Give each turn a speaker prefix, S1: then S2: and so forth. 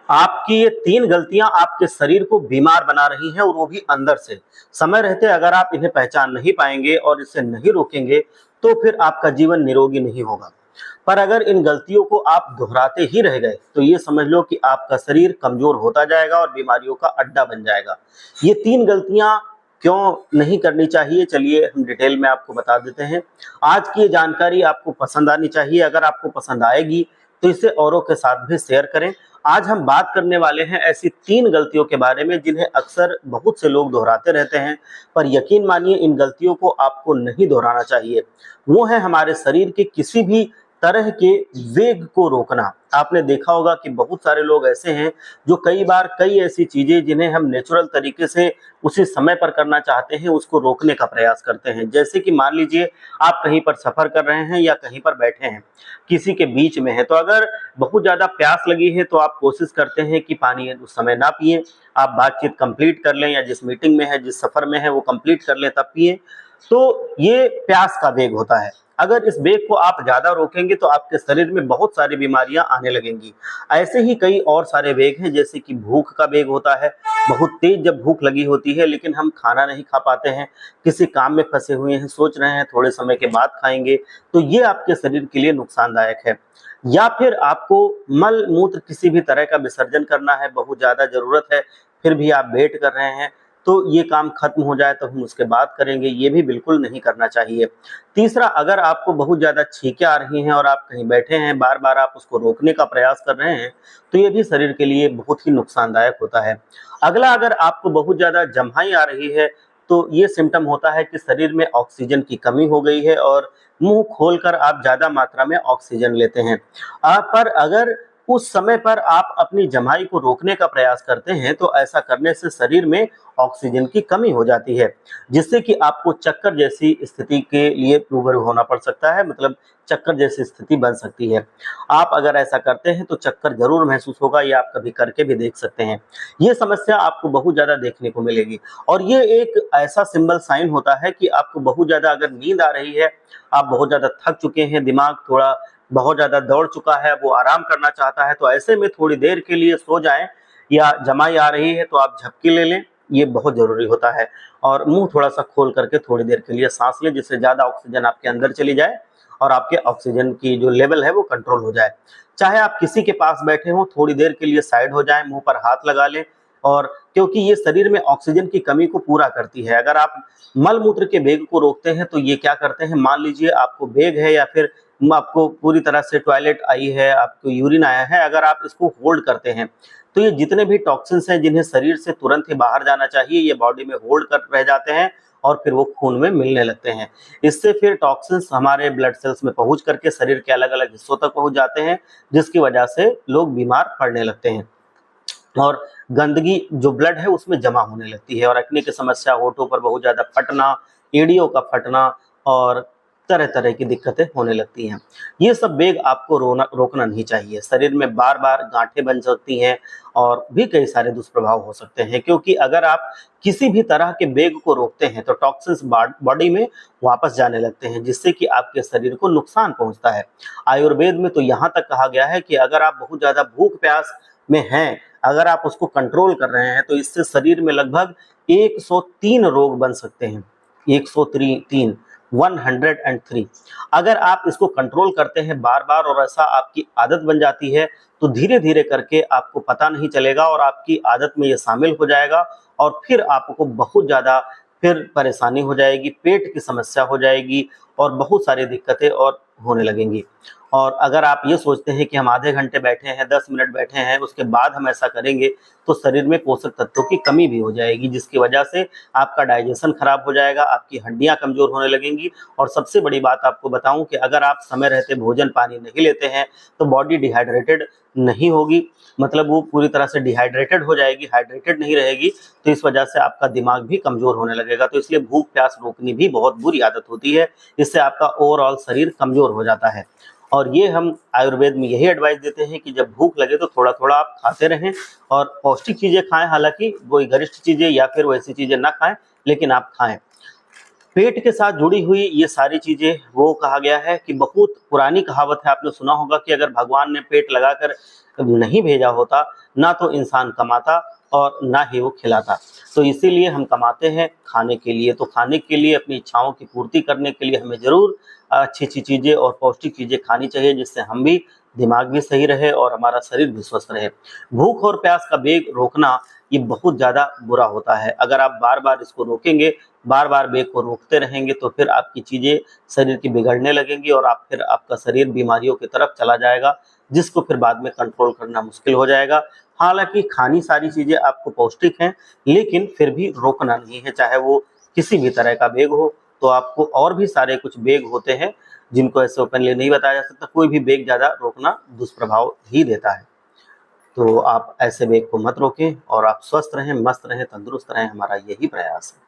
S1: आपकी ये 3 गलतियाँ आपके शरीर को बीमार बना रही हैं और वो भी अंदर से। समय रहते अगर आप इन्हें पहचान नहीं पाएँगे और इसे नहीं रोकेंगे, तो फिर आपका जीवन निरोगी नहीं होगा। पर अगर इन गलतियों को आप दोहराते ही रह गए, तो ये समझ लो कि आपका शरीर कमज़ोर होता जाएगा और बीमारियों का अड्डा बन जाएगा। ये 3 गलतियाँ क्यों नहीं करनी चाहिए, चलिए हम डिटेल में आपको बता देते हैं। आज की ये जानकारी आपको पसंद आनी चाहिए, अगर आपको पसंद आएगी, तो इसे औरों के साथ भी शेयर करें। आज हम बात करने वाले हैं ऐसी 3 गलतियों के बारे में जिन्हें अक्सर बहुत से लोग दोहराते रहते हैं, पर यकीन मानिए इन गलतियों को आपको नहीं दोहराना चाहिए। वो है हमारे शरीर के किसी भी तरह के वेग को रोकना। आपने देखा होगा कि बहुत सारे लोग ऐसे हैं जो कई बार कई ऐसी चीज़ें जिन्हें हम नेचुरल तरीके से उसी समय पर करना चाहते हैं, उसको रोकने का प्रयास करते हैं। जैसे कि मान लीजिए आप कहीं पर सफ़र कर रहे हैं या कहीं पर बैठे हैं, किसी के बीच में हैं, तो अगर बहुत ज़्यादा प्यास लगी है तो आप कोशिश करते हैं कि पानी उस समय ना पिएँ, आप बातचीत कंप्लीट कर लें या जिस मीटिंग में है, जिस सफ़र में है वो कंप्लीट कर लें तब पिएँ। तो ये प्यास का वेग होता है। अगर इस वेग को आप ज़्यादा रोकेंगे तो आपके शरीर में बहुत सारी बीमारियां आने लगेंगी। ऐसे ही कई और सारे वेग हैं, जैसे कि भूख का वेग होता है। बहुत तेज जब भूख लगी होती है लेकिन हम खाना नहीं खा पाते हैं, किसी काम में फंसे हुए हैं, सोच रहे हैं थोड़े समय के बाद खाएंगे, तो ये आपके शरीर के लिए नुकसानदायक है। या फिर आपको मल मूत्र किसी भी तरह का विसर्जन करना है, बहुत ज़्यादा ज़रूरत है, फिर भी आप वेट कर रहे हैं, तो ये काम खत्म हो जाए तो हम उसके बाद करेंगे, ये भी बिल्कुल नहीं करना चाहिए। तीसरा, अगर आपको बहुत ज़्यादा छींकें आ रही हैं और आप कहीं बैठे हैं, बार-बार आप उसको रोकने का प्रयास कर रहे हैं, तो ये भी शरीर के लिए बहुत ही नुकसानदायक होता है। अगला, अगर आपको बहुत ज़्यादा जम्हाई आ रही है, तो ये सिम्पटम होता है कि शरीर में ऑक्सीजन की कमी हो गई है और मुँह खोलकर आप ज़्यादा मात्रा में ऑक्सीजन लेते हैं। पर अगर उस समय पर आप अपनी जमाई को रोकने का प्रयास करते हैं, तो ऐसा करने से शरीर में ऑक्सीजन की कमी हो जाती है, जिससे कि आपको चक्कर जैसी स्थिति के लिए रूबरू होना पड़ सकता है, मतलब चक्कर जैसी स्थिति बन सकती है। आप अगर ऐसा करते हैं तो चक्कर ज़रूर महसूस होगा, ये आप कभी करके भी देख सकते हैं। ये समस्या आपको बहुत ज़्यादा देखने को मिलेगी और ये एक ऐसा सिंबल साइन होता है कि आपको बहुत ज़्यादा अगर नींद आ रही है, आप बहुत ज़्यादा थक चुके हैं, दिमाग थोड़ा बहुत ज़्यादा दौड़ चुका है, वो आराम करना चाहता है, तो ऐसे में थोड़ी देर के लिए सो जाएँ, या जमाई आ रही है तो आप झपकी ले लें, ये बहुत ज़रूरी होता है। और मुँह थोड़ा-सा खोल करके थोड़ी देर के लिए साँस लें, जिससे ज़्यादा ऑक्सीजन आपके अंदर चली जाए और आपके ऑक्सीजन की जो लेवल है वो कंट्रोल हो जाए। चाहे आप किसी के पास बैठे हों, थोड़ी देर के लिए साइड हो जाएँ, मुँह पर हाथ लगा लें, और क्योंकि ये शरीर में ऑक्सीजन की कमी को पूरा करती है। अगर आप मल-मूत्र के वेग को रोकते हैं तो ये क्या करते हैं, मान लीजिए आपको वेग है या फिर आपको पूरी तरह से टॉयलेट आई है, आपको यूरिन आया है, अगर आप इसको होल्ड करते हैं, तो ये जितने भी टॉक्सिन्स हैं जिन्हें शरीर से तुरंत ही बाहर जाना चाहिए, ये बॉडी में होल्ड कर रह जाते हैं और फिर वो खून में मिलने लगते हैं। इससे फिर टॉक्सिन्स हमारे ब्लड सेल्स में पहुँच करके शरीर के अलग-अलग हिस्सों तक पहुँच जाते हैं, जिसकी वजह से लोग बीमार पड़ने लगते हैं। और गंदगी जो ब्लड है उसमें जमा होने लगती है और एक्ने की समस्या, होठों पर बहुत ज़्यादा फटना, एड़ियों का फटना और तरह-तरह की दिक्कतें होने लगती हैं। ये सब वेग आपको रोकना नहीं चाहिए। शरीर में बार-बार गाँठें बन सकती हैं और भी कई सारे दुष्प्रभाव हो सकते हैं, क्योंकि अगर आप किसी भी तरह के वेग को रोकते हैं तो टॉक्सिन्स बॉडी में वापस जाने लगते हैं, जिससे कि आपके शरीर को नुकसान पहुँचता है। आयुर्वेद में तो यहाँ तक कहा गया है कि अगर आप बहुत ज़्यादा भूख-प्यास में हैं, अगर आप उसको कंट्रोल कर रहे हैं, तो इससे शरीर में लगभग 103 रोग बन सकते हैं। 103 103। अगर आप इसको कंट्रोल करते हैं बार-बार और ऐसा आपकी आदत बन जाती है, तो धीरे-धीरे करके आपको पता नहीं चलेगा और आपकी आदत में ये शामिल हो जाएगा और फिर आपको बहुत ज़्यादा फिर परेशानी हो जाएगी, पेट की समस्या हो जाएगी और बहुत सारी दिक्कतें और होने लगेंगी। और अगर आप ये सोचते हैं कि हम आधे घंटे बैठे हैं, 10 मिनट बैठे हैं, उसके बाद हम ऐसा करेंगे, तो शरीर में पोषक तत्वों की कमी भी हो जाएगी, जिसकी वजह से आपका डाइजेशन खराब हो जाएगा, आपकी हड्डियाँ कमज़ोर होने लगेंगी। और सबसे बड़ी बात आपको बताऊँ कि अगर आप समय रहते भोजन-पानी नहीं लेते हैं, तो बॉडी डिहाइड्रेटेड नहीं होगी, मतलब वो पूरी तरह से डिहाइड्रेटेड हो जाएगी, हाइड्रेटेड नहीं रहेगी, तो इस वजह से आपका दिमाग भी कमज़ोर होने लगेगा। तो इसलिए भूख-प्यास रोकनी भी बहुत बुरी आदत होती है, इससे आपका ओवरऑल शरीर कमज़ोर हो जाता है। और ये हम आयुर्वेद में यही एडवाइस देते हैं कि जब भूख लगे तो थोड़ा-थोड़ा आप खाते रहें और पौष्टिक चीज़ें खाएँ, हालाँकि कोई गरिष्ठ चीज़ें या फिर वैसी चीज़ें ना खाएँ, लेकिन आप खाएँ। पेट के साथ जुड़ी हुई ये सारी चीज़ें, वो कहा गया है कि बहुत पुरानी कहावत है, आपने सुना होगा कि अगर भगवान ने पेट लगाकर नहीं भेजा होता, ना तो इंसान कमाता और ना ही वो खिलाता। तो इसीलिए हम कमाते हैं खाने के लिए, तो खाने के लिए अपनी इच्छाओं की पूर्ति करने के लिए हमें ज़रूर अच्छी-अच्छी चीज़ें और पौष्टिक चीज़ें खानी चाहिए, जिससे हम भी, दिमाग भी सही रहे और हमारा शरीर भी स्वस्थ रहे। भूख और प्यास का वेग रोकना ये बहुत ज़्यादा बुरा होता है। अगर आप बार-बार इसको रोकेंगे, बार-बार वेग को रोकते रहेंगे, तो फिर आपकी चीज़ें शरीर की बिगड़ने लगेंगी और आपका शरीर बीमारियों की तरफ चला जाएगा, जिसको फिर बाद में कंट्रोल करना मुश्किल हो जाएगा। हालाँकि खानी सारी चीज़ें आपको पौष्टिक हैं, लेकिन फिर भी रोकना नहीं है, चाहे वो किसी भी तरह का वेग हो। तो आपको और भी सारे कुछ वेग होते हैं, जिनको ऐसे ओपनली नहीं बताया जा सकता। कोई भी वेग ज़्यादा रोकना दुष्प्रभाव ही देता है। तो आप ऐसे वेग को मत रोकें और आप स्वस्थ रहें, मस्त रहें, तंदुरुस्त रहें, हमारा यही प्रयास है।